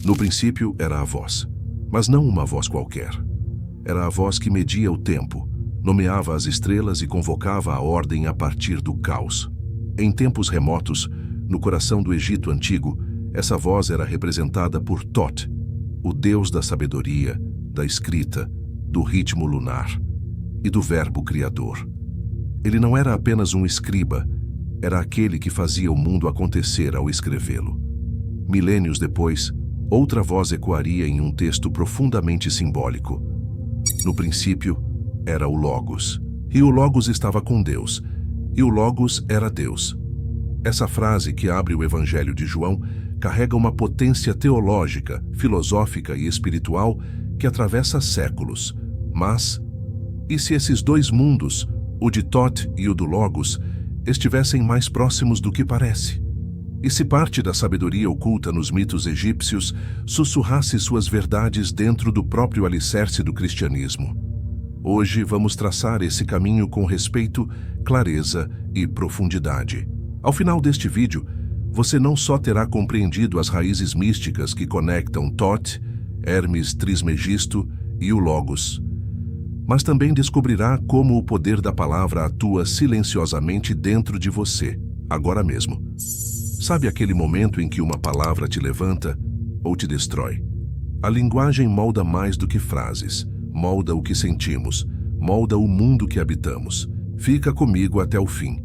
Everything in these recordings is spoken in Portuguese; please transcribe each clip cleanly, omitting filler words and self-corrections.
No princípio era a voz, mas não uma voz qualquer. Era a voz que media o tempo, nomeava as estrelas e convocava a ordem a partir do caos. Em tempos remotos, no coração do Egito antigo, essa voz era representada por Thoth, o deus da sabedoria, da escrita, do ritmo lunar e do verbo criador. Ele não era apenas um escriba, era aquele que fazia o mundo acontecer ao escrevê-lo. Milênios depois, outra voz ecoaria em um texto profundamente simbólico. No princípio, era o Logos, e o Logos estava com Deus, e o Logos era Deus. Essa frase que abre o Evangelho de João carrega uma potência teológica, filosófica e espiritual que atravessa séculos. Mas, e se esses dois mundos, o de Thoth e o do Logos, estivessem mais próximos do que parece? E se parte da sabedoria oculta nos mitos egípcios sussurrasse suas verdades dentro do próprio alicerce do cristianismo? Hoje vamos traçar esse caminho com respeito, clareza e profundidade. Ao final deste vídeo, você não só terá compreendido as raízes místicas que conectam Thoth, Hermes Trismegisto e o Logos, mas também descobrirá como o poder da palavra atua silenciosamente dentro de você, agora mesmo. Sabe aquele momento em que uma palavra te levanta ou te destrói? A linguagem molda mais do que frases, molda o que sentimos, molda o mundo que habitamos. Fica comigo até o fim,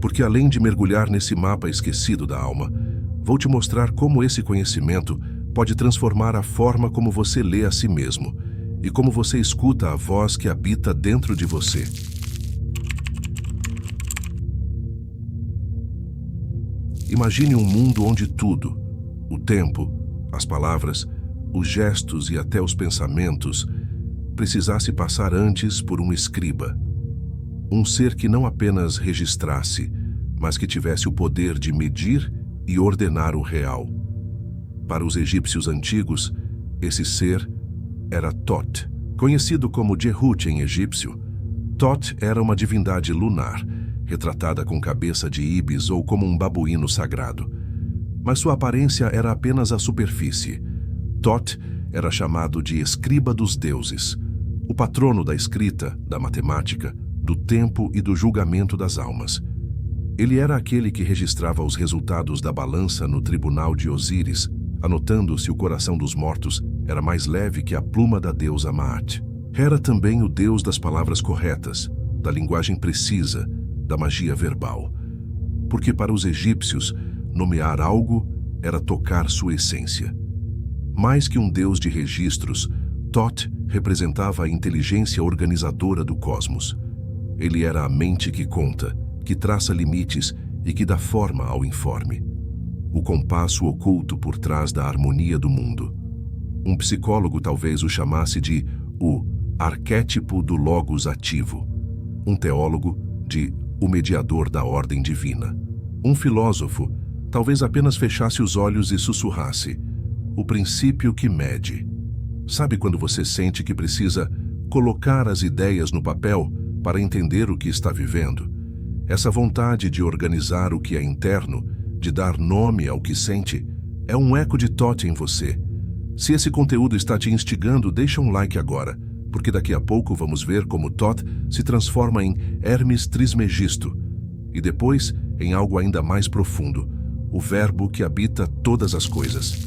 porque além de mergulhar nesse mapa esquecido da alma, vou te mostrar como esse conhecimento pode transformar a forma como você lê a si mesmo e como você escuta a voz que habita dentro de você. Imagine um mundo onde tudo, o tempo, as palavras, os gestos e até os pensamentos, precisasse passar antes por um escriba. Um ser que não apenas registrasse, mas que tivesse o poder de medir e ordenar o real. Para os egípcios antigos, esse ser era Thoth. Conhecido como Jehut em egípcio, Thoth era uma divindade lunar, retratada com cabeça de íbis ou como um babuíno sagrado. Mas sua aparência era apenas a superfície. Thoth era chamado de escriba dos deuses, o patrono da escrita, da matemática, do tempo e do julgamento das almas. Ele era aquele que registrava os resultados da balança no tribunal de Osíris, anotando se o coração dos mortos era mais leve que a pluma da deusa Maat. Era também o deus das palavras corretas, da linguagem precisa, da magia verbal. Porque para os egípcios, nomear algo era tocar sua essência. Mais que um deus de registros, Thoth representava a inteligência organizadora do cosmos. Ele era a mente que conta, que traça limites e que dá forma ao informe. O compasso oculto por trás da harmonia do mundo. Um psicólogo talvez o chamasse de o arquétipo do Logos ativo. Um teólogo de o mediador da ordem divina. Um filósofo talvez apenas fechasse os olhos e sussurrasse: o princípio que mede. Sabe quando você sente que precisa colocar as ideias no papel para entender o que está vivendo? Essa vontade de organizar o que é interno, de dar nome ao que sente, é um eco de Thoth em você. Se esse conteúdo está te instigando, deixa um like agora, porque daqui a pouco vamos ver como Thoth se transforma em Hermes Trismegisto e depois em algo ainda mais profundo, o verbo que habita todas as coisas.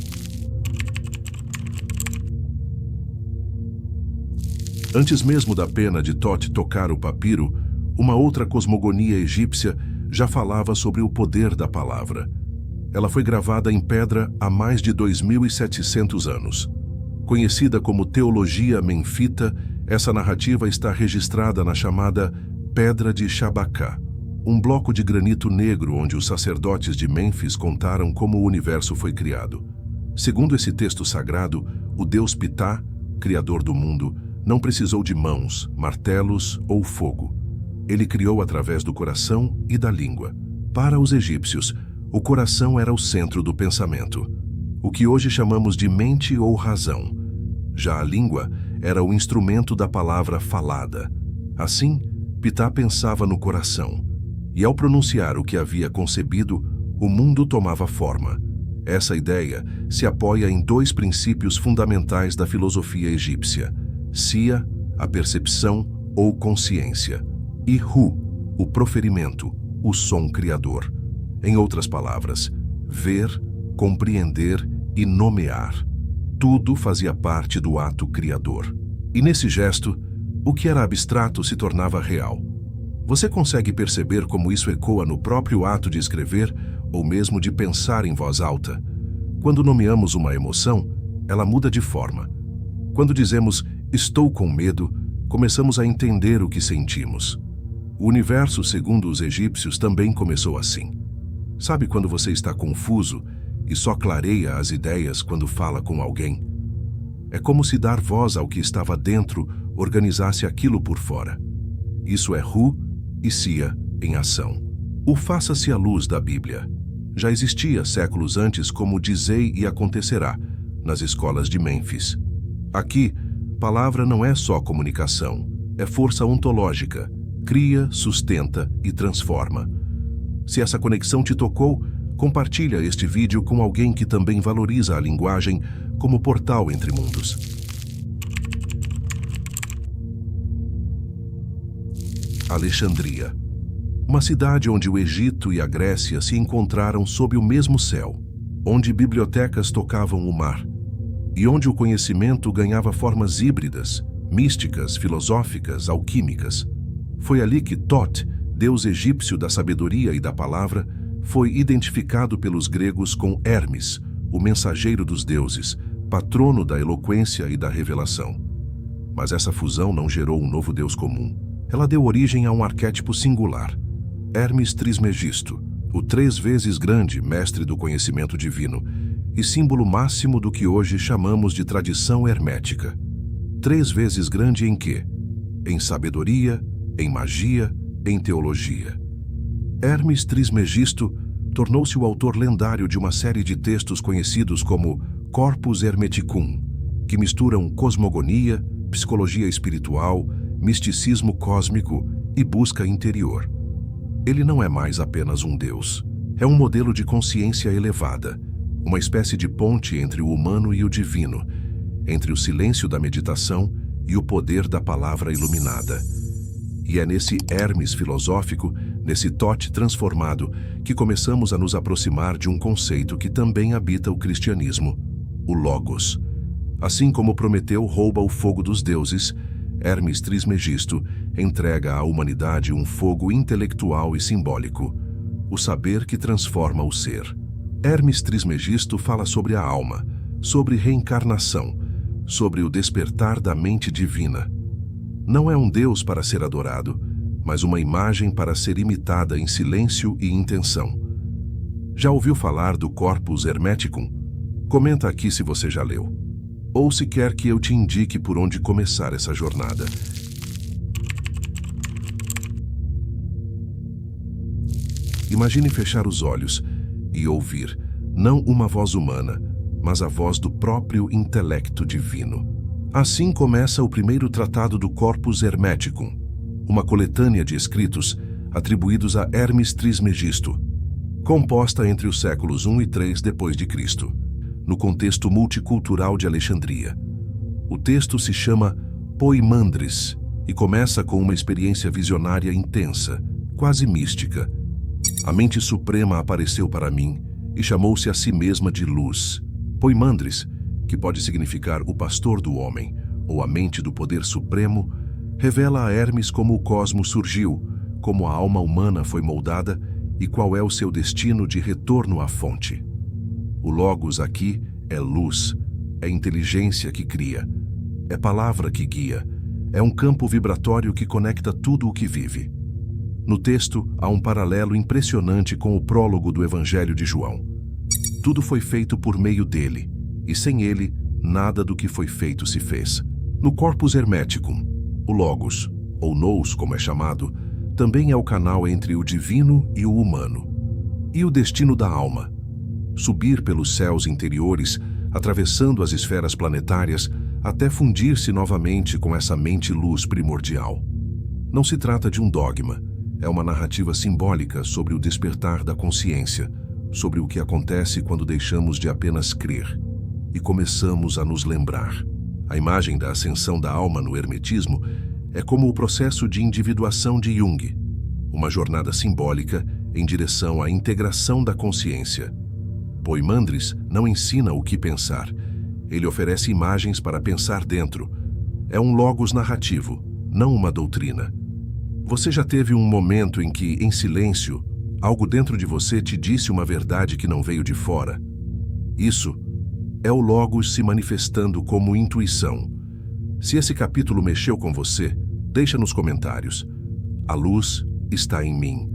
Antes mesmo da pena de Thoth tocar o papiro, uma outra cosmogonia egípcia já falava sobre o poder da palavra. Ela foi gravada em pedra há mais de 2.700 anos. Conhecida como Teologia Menfita, essa narrativa está registrada na chamada Pedra de Shabaka, um bloco de granito negro onde os sacerdotes de Mênfis contaram como o universo foi criado. Segundo esse texto sagrado, o deus Ptah, criador do mundo, não precisou de mãos, martelos ou fogo. Ele criou através do coração e da língua. Para os egípcios, o coração era o centro do pensamento, o que hoje chamamos de mente ou razão. Já a língua era o instrumento da palavra falada. Assim, Ptah pensava no coração, e ao pronunciar o que havia concebido, o mundo tomava forma. Essa ideia se apoia em dois princípios fundamentais da filosofia egípcia: Sia, a percepção ou consciência, e Hu, o proferimento, o som criador. Em outras palavras, ver, compreender e nomear. Tudo fazia parte do ato criador. E nesse gesto, o que era abstrato se tornava real. Você consegue perceber como isso ecoa no próprio ato de escrever ou mesmo de pensar em voz alta? Quando nomeamos uma emoção, ela muda de forma. Quando dizemos "estou com medo", começamos a entender o que sentimos. O universo, segundo os egípcios, também começou assim. Sabe quando você está confuso e só clareia as ideias quando fala com alguém? É como se dar voz ao que estava dentro organizasse aquilo por fora. Isso é Hu e Sia em ação. O faça-se a luz da Bíblia já existia séculos antes como dizei e acontecerá, nas escolas de Mênfis. Aqui, palavra não é só comunicação, é força ontológica, cria, sustenta e transforma. Se essa conexão te tocou, compartilha este vídeo com alguém que também valoriza a linguagem como portal entre mundos. Alexandria. Uma cidade onde o Egito e a Grécia se encontraram sob o mesmo céu, onde bibliotecas tocavam o mar, e onde o conhecimento ganhava formas híbridas, místicas, filosóficas, alquímicas. Foi ali que Thoth, deus egípcio da sabedoria e da palavra, foi identificado pelos gregos com Hermes, o mensageiro dos deuses, patrono da eloquência e da revelação. Mas essa fusão não gerou um novo deus comum. Ela deu origem a um arquétipo singular, Hermes Trismegisto, o 3 vezes grande mestre do conhecimento divino e símbolo máximo do que hoje chamamos de tradição hermética. 3 vezes grande em quê? Em sabedoria, em magia, em teologia. Hermes Trismegisto tornou-se o autor lendário de uma série de textos conhecidos como Corpus Hermeticum, que misturam cosmogonia, psicologia espiritual, misticismo cósmico e busca interior. Ele não é mais apenas um deus. É um modelo de consciência elevada, uma espécie de ponte entre o humano e o divino, entre o silêncio da meditação e o poder da palavra iluminada. E é nesse Hermes filosófico, nesse Thoth transformado, que começamos a nos aproximar de um conceito que também habita o cristianismo, o Logos. Assim como Prometeu rouba o fogo dos deuses, Hermes Trismegisto entrega à humanidade um fogo intelectual e simbólico, o saber que transforma o ser. Hermes Trismegisto fala sobre a alma, sobre reencarnação, sobre o despertar da mente divina. Não é um deus para ser adorado, mas uma imagem para ser imitada em silêncio e intenção. Já ouviu falar do Corpus Hermeticum? Comenta aqui se você já leu. Ou se quer que eu te indique por onde começar essa jornada. Imagine fechar os olhos e ouvir, não uma voz humana, mas a voz do próprio intelecto divino. Assim começa o primeiro tratado do Corpus Hermeticum, uma coletânea de escritos atribuídos a Hermes Trismegisto, composta entre os séculos 1 e 3 d.C., no contexto multicultural de Alexandria. O texto se chama Poimandres e começa com uma experiência visionária intensa, quase mística. A mente suprema apareceu para mim e chamou-se a si mesma de luz. Poimandres, que pode significar o pastor do homem ou a mente do poder supremo, revela a Hermes como o cosmos surgiu, como a alma humana foi moldada e qual é o seu destino de retorno à fonte. O Logos aqui é luz, é inteligência que cria, é palavra que guia, é um campo vibratório que conecta tudo o que vive. No texto, há um paralelo impressionante com o prólogo do Evangelho de João. Tudo foi feito por meio dele, e sem ele, nada do que foi feito se fez. No Corpus Hermeticum, o Logos, ou Nous, como é chamado, também é o canal entre o divino e o humano. E o destino da alma? Subir pelos céus interiores, atravessando as esferas planetárias, até fundir-se novamente com essa mente-luz primordial. Não se trata de um dogma, é uma narrativa simbólica sobre o despertar da consciência, sobre o que acontece quando deixamos de apenas crer e começamos a nos lembrar. A imagem da ascensão da alma no hermetismo é como o processo de individuação de Jung, uma jornada simbólica em direção à integração da consciência. Poimandres não ensina o que pensar, ele oferece imagens para pensar dentro. É um logos narrativo, não uma doutrina. Você já teve um momento em que, em silêncio, algo dentro de você te disse uma verdade que não veio de fora? Isso é o logos se manifestando como intuição. Se esse capítulo mexeu com você, deixa nos comentários. A luz está em mim.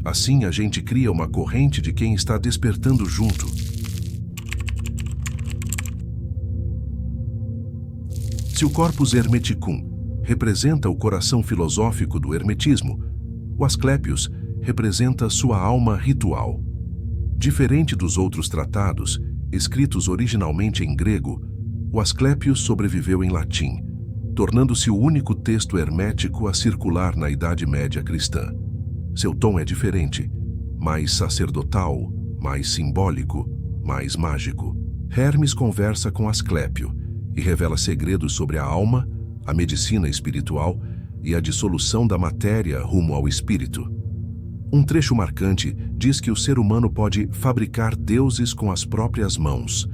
Assim a gente cria uma corrente de quem está despertando junto. Se o corpus hermeticum representa o coração filosófico do hermetismo, o Asclepius representa sua alma ritual. Diferente dos outros tratados, escritos originalmente em grego, o Asclepius sobreviveu em latim, tornando-se o único texto hermético a circular na Idade Média cristã. Seu tom é diferente, mais sacerdotal, mais simbólico, mais mágico. Hermes conversa com Asclépio e revela segredos sobre a alma, a medicina espiritual e a dissolução da matéria rumo ao espírito. Um trecho marcante diz que o ser humano pode fabricar deuses com as próprias mãos,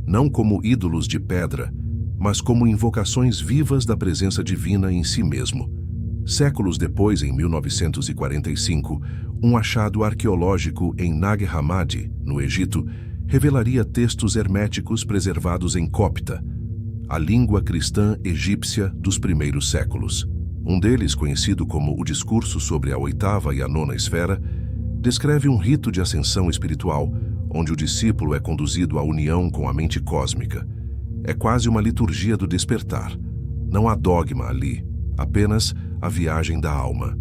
não como ídolos de pedra, mas como invocações vivas da presença divina em si mesmo. Séculos depois, em 1945, um achado arqueológico em Nag Hammadi, no Egito, revelaria textos herméticos preservados em copta, a língua cristã egípcia dos primeiros séculos. Um deles, conhecido como o Discurso sobre a Oitava e a Nona Esfera, descreve um rito de ascensão espiritual, onde o discípulo é conduzido à união com a mente cósmica. É quase uma liturgia do despertar. Não há dogma ali, apenas a viagem da alma.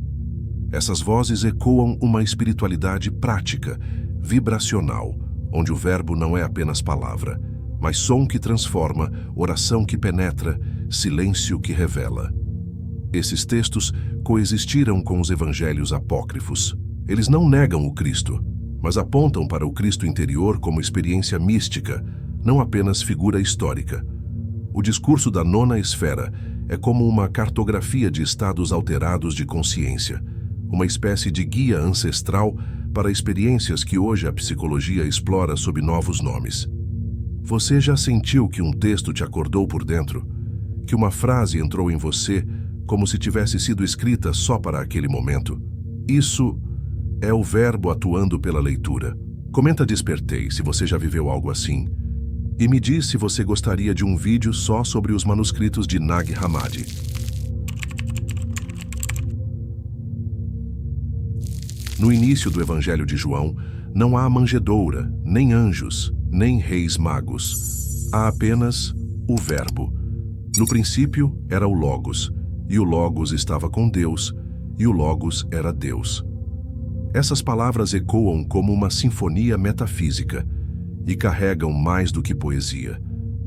Essas vozes ecoam uma espiritualidade prática, vibracional, onde o verbo não é apenas palavra, mas som que transforma, oração que penetra, silêncio que revela. Esses textos coexistiram com os evangelhos apócrifos. Eles não negam o Cristo, mas apontam para o Cristo interior como experiência mística, não apenas figura histórica. O discurso da Nona Esfera é como uma cartografia de estados alterados de consciência, uma espécie de guia ancestral para experiências que hoje a psicologia explora sob novos nomes. Você já sentiu que um texto te acordou por dentro? Que uma frase entrou em você como se tivesse sido escrita só para aquele momento? Isso é o verbo atuando pela leitura. Comenta Despertei se você já viveu algo assim. E me diz se você gostaria de um vídeo só sobre os manuscritos de Nag Hammadi. No início do Evangelho de João, não há manjedoura, nem anjos, nem reis magos. Há apenas o Verbo. No princípio era o Logos, e o Logos estava com Deus, e o Logos era Deus. Essas palavras ecoam como uma sinfonia metafísica e carregam mais do que poesia.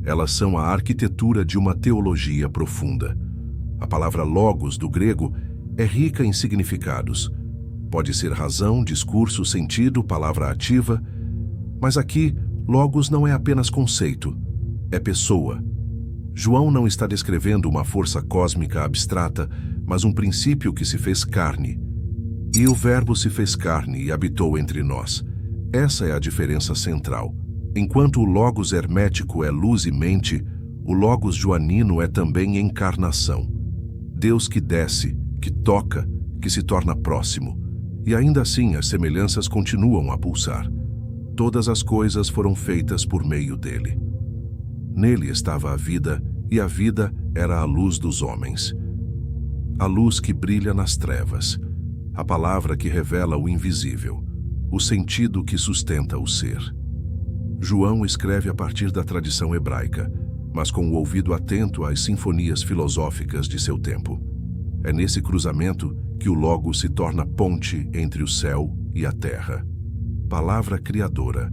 Elas são a arquitetura de uma teologia profunda. A palavra Logos, do grego, é rica em significados. Pode ser razão, discurso, sentido, palavra ativa, mas aqui, Logos não é apenas conceito, é pessoa. João não está descrevendo uma força cósmica abstrata, mas um princípio que se fez carne. E o Verbo se fez carne e habitou entre nós. Essa é a diferença central. Enquanto o Logos hermético é luz e mente, o Logos joanino é também encarnação. Deus que desce, que toca, que se torna próximo. E ainda assim as semelhanças continuam a pulsar. Todas as coisas foram feitas por meio dele. Nele estava a vida, e a vida era a luz dos homens. A luz que brilha nas trevas, a palavra que revela o invisível, o sentido que sustenta o ser. João escreve a partir da tradição hebraica, mas com o ouvido atento às sinfonias filosóficas de seu tempo. É nesse cruzamento que o Logos se torna ponte entre o céu e a terra. Palavra criadora,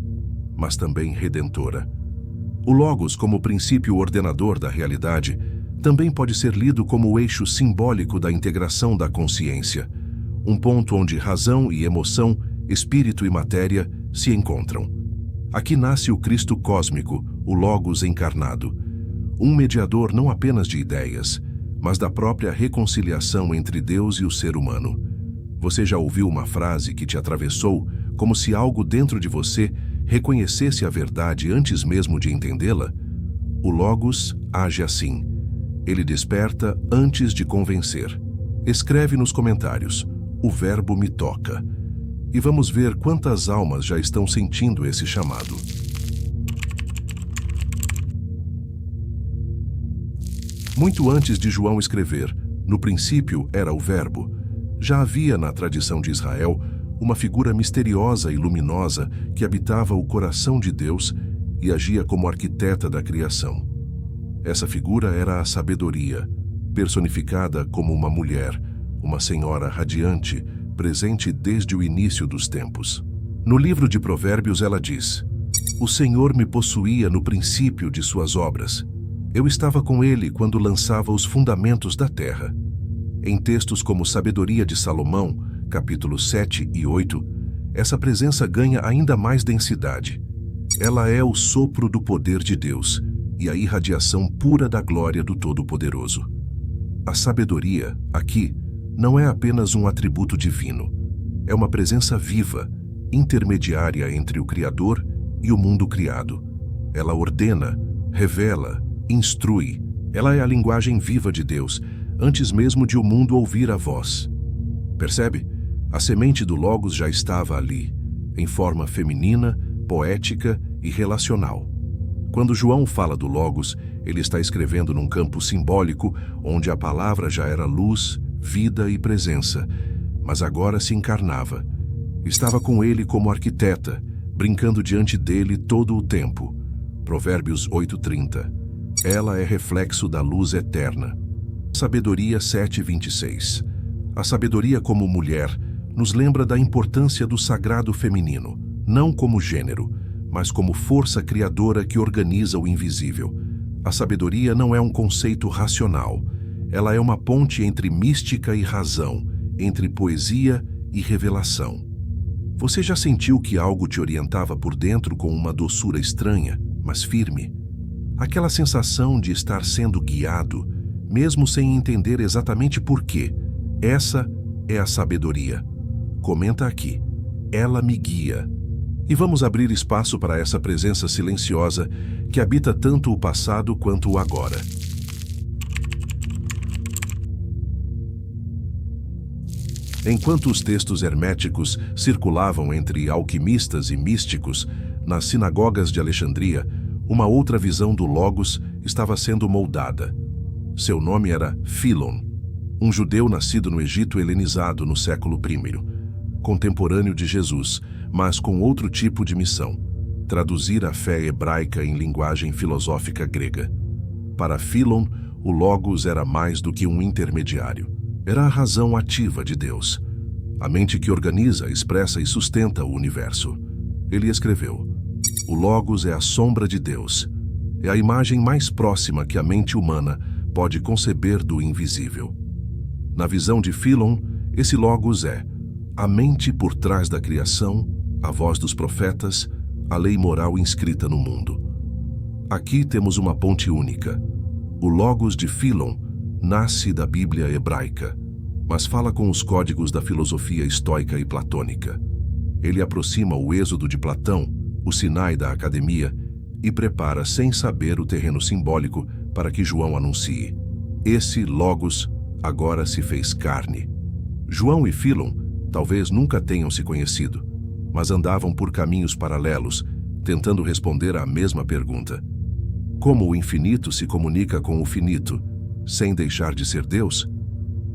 mas também redentora. O Logos, como princípio ordenador da realidade, também pode ser lido como o eixo simbólico da integração da consciência, um ponto onde razão e emoção, espírito e matéria se encontram. Aqui nasce o Cristo cósmico, o Logos encarnado. Um mediador não apenas de ideias, mas da própria reconciliação entre Deus e o ser humano. Você já ouviu uma frase que te atravessou, como se algo dentro de você reconhecesse a verdade antes mesmo de entendê-la? O Logos age assim. Ele desperta antes de convencer. Escreve nos comentários: o verbo me toca. E vamos ver quantas almas já estão sentindo esse chamado. Muito antes de João escrever, no princípio era o Verbo, já havia na tradição de Israel uma figura misteriosa e luminosa que habitava o coração de Deus e agia como arquiteta da criação. Essa figura era a sabedoria, personificada como uma mulher, uma senhora radiante, presente desde o início dos tempos. No livro de Provérbios ela diz: "O Senhor me possuía no princípio de suas obras. Eu estava com ele quando lançava os fundamentos da terra." Em textos como Sabedoria de Salomão, capítulos 7 e 8, essa presença ganha ainda mais densidade. Ela é o sopro do poder de Deus e a irradiação pura da glória do Todo-Poderoso. A sabedoria, aqui, não é apenas um atributo divino. É uma presença viva, intermediária entre o Criador e o mundo criado. Ela ordena, revela, instrui. Ela é a linguagem viva de Deus, antes mesmo de o mundo ouvir a voz. Percebe? A semente do Logos já estava ali, em forma feminina, poética e relacional. Quando João fala do Logos, ele está escrevendo num campo simbólico, onde a palavra já era luz, vida e presença, mas agora se encarnava. Estava com ele como arquiteta, brincando diante dele todo o tempo. Provérbios 8:30. Ela é reflexo da luz eterna. Sabedoria 7:26. A sabedoria como mulher nos lembra da importância do sagrado feminino, não como gênero, mas como força criadora que organiza o invisível. A sabedoria não é um conceito racional. Ela é uma ponte entre mística e razão, entre poesia e revelação. Você já sentiu que algo te orientava por dentro com uma doçura estranha, mas firme? Aquela sensação de estar sendo guiado, mesmo sem entender exatamente por quê. Essa é a sabedoria. Comenta aqui: ela me guia. E vamos abrir espaço para essa presença silenciosa que habita tanto o passado quanto o agora. Enquanto os textos herméticos circulavam entre alquimistas e místicos, nas sinagogas de Alexandria, uma outra visão do Logos estava sendo moldada. Seu nome era Philon, um judeu nascido no Egito helenizado no século I, contemporâneo de Jesus, mas com outro tipo de missão: traduzir a fé hebraica em linguagem filosófica grega. Para Philon, o Logos era mais do que um intermediário. Era a razão ativa de Deus, a mente que organiza, expressa e sustenta o universo. Ele escreveu: "O Logos é a sombra de Deus. É a imagem mais próxima que a mente humana pode conceber do invisível." Na visão de Philon, esse Logos é a mente por trás da criação, a voz dos profetas, a lei moral inscrita no mundo. Aqui temos uma ponte única. O Logos de Philon nasce da Bíblia hebraica, mas fala com os códigos da filosofia estoica e platônica. Ele aproxima o Êxodo de Platão, o Sinai da Academia, e prepara sem saber o terreno simbólico para que João anuncie: esse Logos agora se fez carne. João e Philon talvez nunca tenham se conhecido, mas andavam por caminhos paralelos, tentando responder à mesma pergunta: como o infinito se comunica com o finito, sem deixar de ser Deus?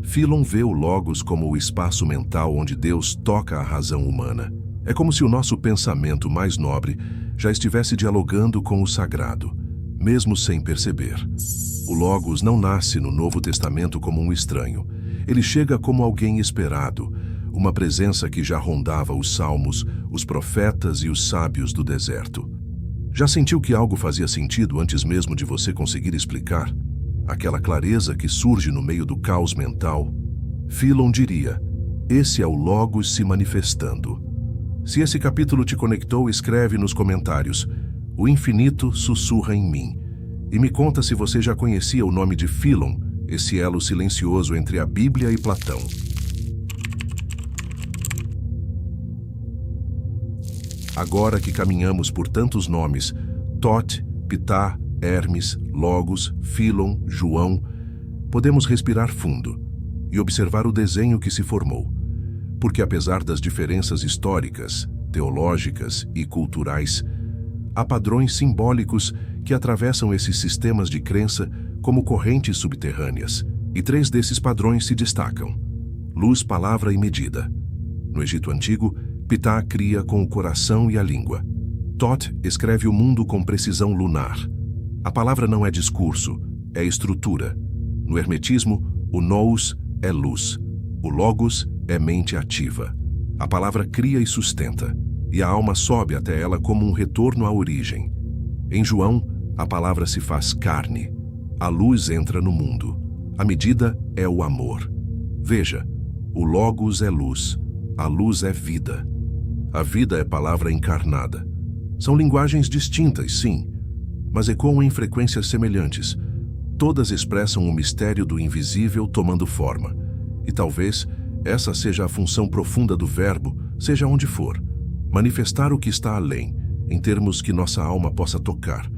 Philon vê o Logos como o espaço mental onde Deus toca a razão humana. É como se o nosso pensamento mais nobre já estivesse dialogando com o sagrado, mesmo sem perceber. O Logos não nasce no Novo Testamento como um estranho. Ele chega como alguém esperado, uma presença que já rondava os salmos, os profetas e os sábios do deserto. Já sentiu que algo fazia sentido antes mesmo de você conseguir explicar? Aquela clareza que surge no meio do caos mental? Philon diria: esse é o Logos se manifestando. Se esse capítulo te conectou, escreve nos comentários: "O infinito sussurra em mim." E me conta se você já conhecia o nome de Fílon, esse elo silencioso entre a Bíblia e Platão. Agora que caminhamos por tantos nomes, Thoth, Ptah, Hermes, Logos, Fílon, João, podemos respirar fundo e observar o desenho que se formou. Porque apesar das diferenças históricas, teológicas e culturais, há padrões simbólicos que atravessam esses sistemas de crença como correntes subterrâneas, e 3 desses padrões se destacam: luz, palavra e medida. No Egito Antigo, Ptah cria com o coração e a língua. Thoth escreve o mundo com precisão lunar. A palavra não é discurso, é estrutura. No Hermetismo, o nous é luz. O logos é mente ativa. A palavra cria e sustenta, e a alma sobe até ela como um retorno à origem. Em João, a palavra se faz carne. A luz entra no mundo. A medida é o amor. Veja, o logos é luz. A luz é vida. A vida é palavra encarnada. São linguagens distintas, sim, mas ecoam em frequências semelhantes. Todas expressam o mistério do invisível tomando forma. E talvez essa seja a função profunda do verbo, seja onde for. Manifestar o que está além, em termos que nossa alma possa tocar.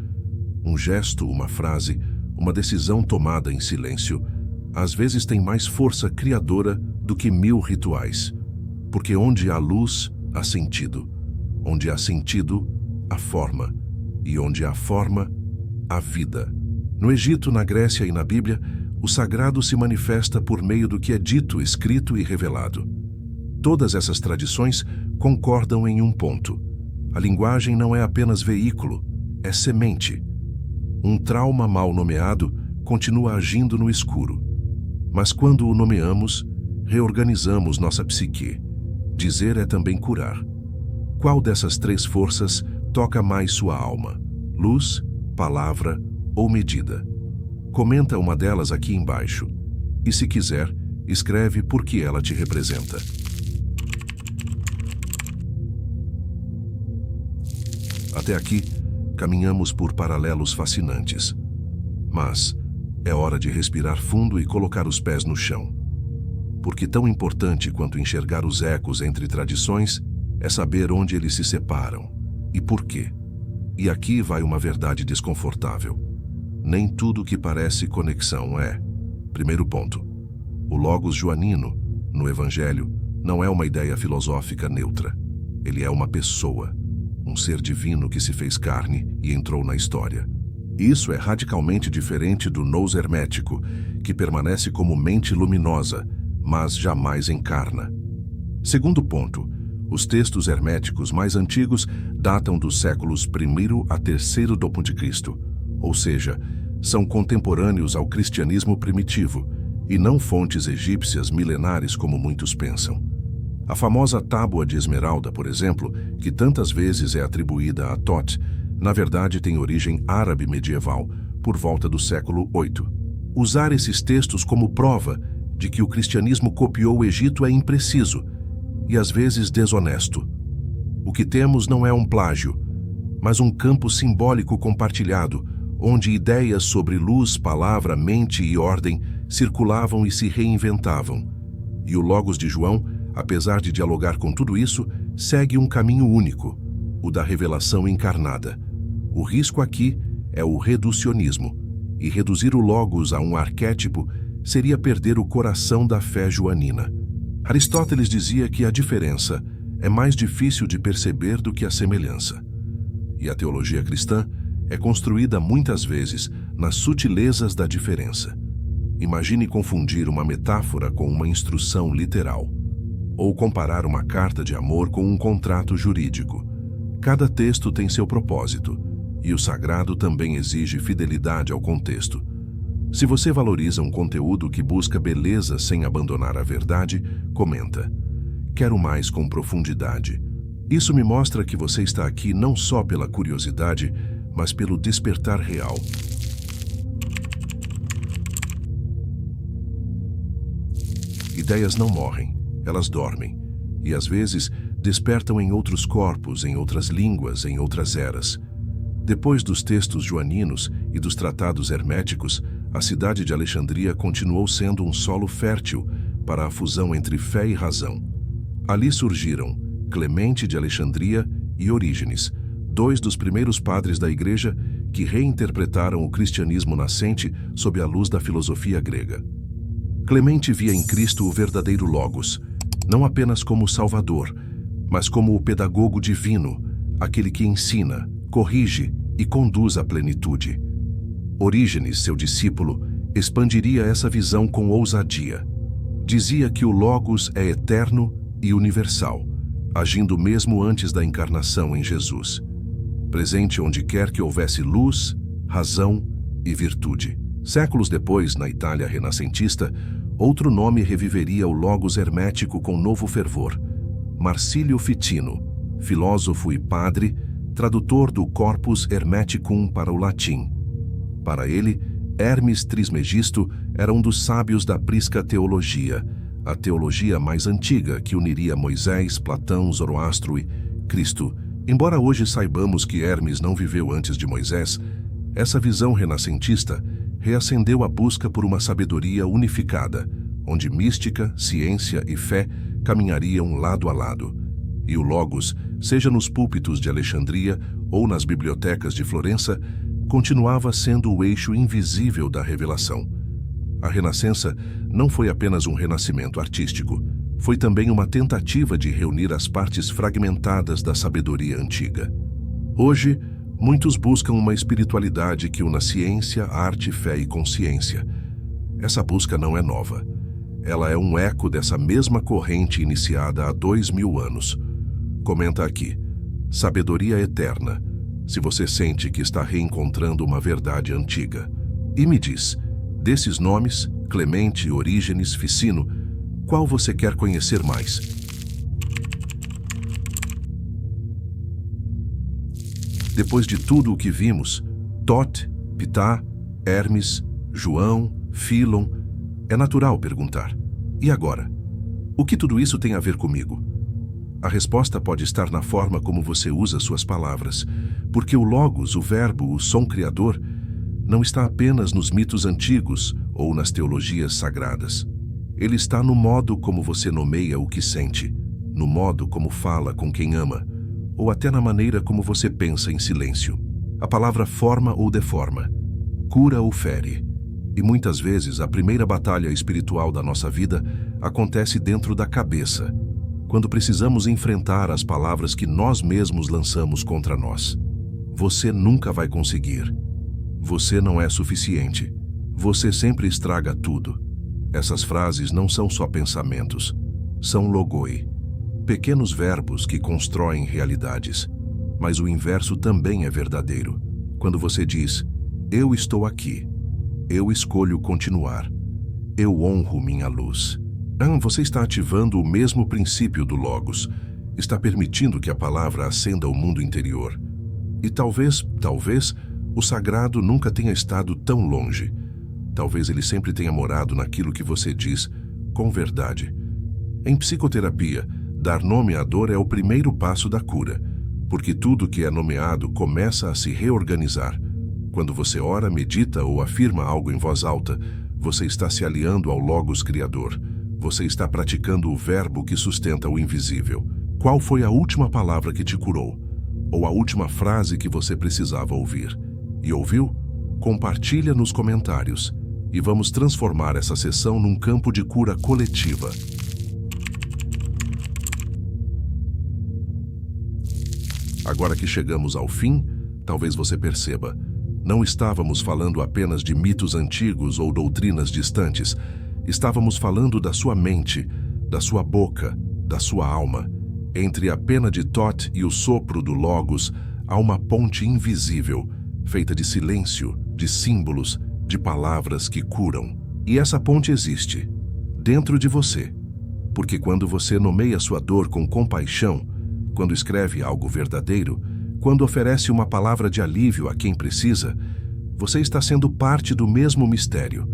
Um gesto, uma frase, uma decisão tomada em silêncio, às vezes tem mais força criadora do que 1000 rituais. Porque onde há luz, há sentido. Onde há sentido, há forma. E onde há forma, há vida. No Egito, na Grécia e na Bíblia, o sagrado se manifesta por meio do que é dito, escrito e revelado. Todas essas tradições concordam em um ponto. A linguagem não é apenas veículo, é semente. Um trauma mal nomeado continua agindo no escuro. Mas quando o nomeamos, reorganizamos nossa psique. Dizer é também curar. Qual dessas 3 forças toca mais sua alma? Luz, palavra ou medida? Comenta uma delas aqui embaixo. E se quiser, escreve por que ela te representa. Até aqui, caminhamos por paralelos fascinantes. Mas é hora de respirar fundo e colocar os pés no chão. Porque tão importante quanto enxergar os ecos entre tradições é saber onde eles se separam e por quê. E aqui vai uma verdade desconfortável. Nem tudo que parece conexão é. Primeiro ponto. O logos joanino, no Evangelho, não é uma ideia filosófica neutra. Ele é uma pessoa, um ser divino que se fez carne e entrou na história. Isso é radicalmente diferente do nous hermético, que permanece como mente luminosa, mas jamais encarna. Segundo ponto, os textos herméticos mais antigos datam dos séculos I a III d.C., ou seja, são contemporâneos ao cristianismo primitivo, e não fontes egípcias milenares como muitos pensam. A famosa Tábua de Esmeralda, por exemplo, que tantas vezes é atribuída a Thoth, na verdade tem origem árabe medieval, por volta do século VIII. Usar esses textos como prova de que o cristianismo copiou o Egito é impreciso e às vezes desonesto. O que temos não é um plágio, mas um campo simbólico compartilhado, onde ideias sobre luz, palavra, mente e ordem circulavam e se reinventavam. E o Logos de João, apesar de dialogar com tudo isso, segue um caminho único, o da revelação encarnada. O risco aqui é o reducionismo, e reduzir o Logos a um arquétipo seria perder o coração da fé joanina. Aristóteles dizia que a diferença é mais difícil de perceber do que a semelhança. E a teologia cristã é construída muitas vezes nas sutilezas da diferença. Imagine confundir uma metáfora com uma instrução literal, ou comparar uma carta de amor com um contrato jurídico. Cada texto tem seu propósito, e o sagrado também exige fidelidade ao contexto. Se você valoriza um conteúdo que busca beleza sem abandonar a verdade, comenta: "Quero mais com profundidade." Isso me mostra que você está aqui não só pela curiosidade, mas pelo despertar real. Ideias não morrem, elas dormem, e às vezes despertam em outros corpos, em outras línguas, em outras eras. Depois dos textos joaninos e dos tratados herméticos, a cidade de Alexandria continuou sendo um solo fértil para a fusão entre fé e razão. Ali surgiram Clemente de Alexandria e Orígenes, dois dos primeiros padres da Igreja que reinterpretaram o cristianismo nascente sob a luz da filosofia grega. Clemente via em Cristo o verdadeiro Logos, não apenas como o Salvador, mas como o pedagogo divino, aquele que ensina, corrige e conduz à plenitude. Orígenes, seu discípulo, expandiria essa visão com ousadia. Dizia que o Logos é eterno e universal, agindo mesmo antes da encarnação em Jesus, presente onde quer que houvesse luz, razão e virtude. Séculos depois, na Itália renascentista, outro nome reviveria o Logos hermético com novo fervor: Marcílio Ficino, filósofo e padre, tradutor do Corpus Hermeticum para o latim. Para ele, Hermes Trismegisto era um dos sábios da prisca teologia, a teologia mais antiga que uniria Moisés, Platão, Zoroastro e Cristo. Embora hoje saibamos que Hermes não viveu antes de Moisés, essa visão renascentista reacendeu a busca por uma sabedoria unificada, onde mística, ciência e fé caminhariam lado a lado. E o Logos, seja nos púlpitos de Alexandria ou nas bibliotecas de Florença, continuava sendo o eixo invisível da revelação. A Renascença não foi apenas um renascimento artístico, foi também uma tentativa de reunir as partes fragmentadas da sabedoria antiga. Hoje, muitos buscam uma espiritualidade que una ciência, arte, fé e consciência. Essa busca não é nova. Ela é um eco dessa mesma corrente iniciada há 2000 anos. Comenta aqui: sabedoria eterna, se você sente que está reencontrando uma verdade antiga. E me diz, desses nomes, Clemente, Orígenes, Ficino, qual você quer conhecer mais? Depois de tudo o que vimos, Thoth, Pitá, Hermes, João, Fílon, é natural perguntar: e agora? O que tudo isso tem a ver comigo? A resposta pode estar na forma como você usa suas palavras, porque o Logos, o Verbo, o som criador, não está apenas nos mitos antigos ou nas teologias sagradas. Ele está no modo como você nomeia o que sente, no modo como fala com quem ama, ou até na maneira como você pensa em silêncio. A palavra forma ou deforma, cura ou fere. E muitas vezes a primeira batalha espiritual da nossa vida acontece dentro da cabeça, quando precisamos enfrentar as palavras que nós mesmos lançamos contra nós. Você nunca vai conseguir. Você não é suficiente. Você sempre estraga tudo. Essas frases não são só pensamentos, são logoi, pequenos verbos que constroem realidades. Mas o inverso também é verdadeiro. Quando você diz: eu estou aqui, eu escolho continuar, eu honro minha luz. Você está ativando o mesmo princípio do Logos, está permitindo que a palavra acenda o mundo interior. E talvez, o sagrado nunca tenha estado tão longe. Talvez ele sempre tenha morado naquilo que você diz com verdade. Em psicoterapia, dar nome à dor é o primeiro passo da cura, porque tudo que é nomeado começa a se reorganizar. Quando você ora, medita ou afirma algo em voz alta, você está se aliando ao Logos Criador. Você está praticando o verbo que sustenta o invisível. Qual foi a última palavra que te curou? Ou a última frase que você precisava ouvir? E ouviu? Compartilha nos comentários e vamos transformar essa sessão num campo de cura coletiva. Agora que chegamos ao fim, talvez você perceba, não estávamos falando apenas de mitos antigos ou doutrinas distantes. Estávamos falando da sua mente, da sua boca, da sua alma. Entre a pena de Thoth e o sopro do Logos, há uma ponte invisível, feita de silêncio, de símbolos, de palavras que curam. E essa ponte existe, dentro de você. Porque quando você nomeia sua dor com compaixão, quando escreve algo verdadeiro, quando oferece uma palavra de alívio a quem precisa, você está sendo parte do mesmo mistério.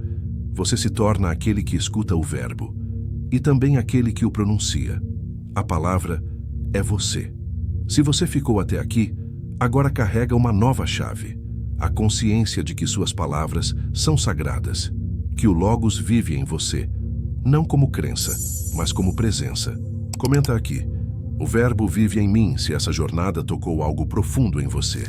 Você se torna aquele que escuta o verbo e também aquele que o pronuncia. A palavra é você. Se você ficou até aqui, agora carrega uma nova chave: a consciência de que suas palavras são sagradas, que o Logos vive em você, não como crença, mas como presença. Comenta aqui: o Verbo vive em mim, se essa jornada tocou algo profundo em você.